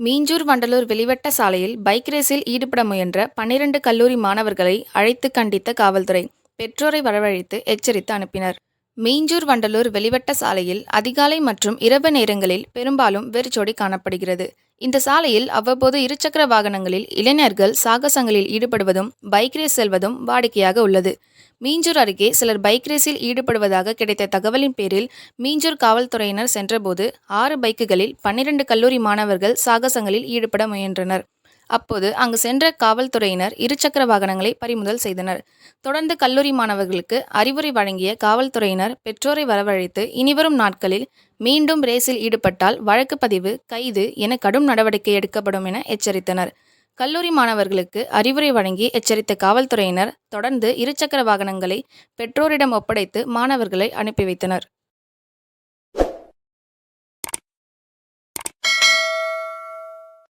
மீஞ்சூர் வண்டலூர் வெளிவட்ட சாலையில் பைக் ரேஸில் ஈடுபட முயன்ற 12 கல்லூரி மாணவர்களை அழைத்து கண்டித்த காவல்துறை பெற்றோரை வரவழைத்து எச்சரித்து அனுப்பினர். மீஞ்சூர் வண்டலூர் வெளிவட்ட சாலையில் அதிகாலை மற்றும் இரவு நேரங்களில் பெரும்பாலும் வெறிச்சோடி காணப்படுகிறது. இந்த சாலையில் அவ்வப்போது இருசக்கர வாகனங்களில் இளைஞர்கள் சாகசங்களில் ஈடுபடுவதும் பைக் ரேஸ் செல்வதும் வாடிக்கையாக உள்ளது. மீஞ்சூர் அருகே சிலர் பைக் ரேஸில் ஈடுபடுவதாக கிடைத்த தகவலின் பேரில் மீஞ்சூர் காவல்துறையினர் சென்றபோது 6 பைக்குகளில் 12 கல்லூரி மாணவர்கள் சாகசங்களில் ஈடுபட முயன்றனர். அப்போது அங்கு சென்ற காவல்துறையினர் இருசக்கர வாகனங்களை பறிமுதல் செய்தனர். தொடர்ந்து கல்லூரி மாணவர்களுக்கு அறிவுரை வழங்கிய காவல்துறையினர் பெற்றோரை வரவழைத்து இனிவரும் நாட்களில் மீண்டும் ரேஸில் ஈடுபட்டால் வழக்கு பதிவு, கைது என கடும் நடவடிக்கை எடுக்கப்படும் என எச்சரித்தனர். கல்லூரி மாணவர்களுக்கு அறிவுரை வழங்கி எச்சரித்த காவல்துறையினர் தொடர்ந்து இருசக்கர வாகனங்களை பெற்றோரிடம் ஒப்படைத்து மாணவர்களை அனுப்பி வைத்தனர்.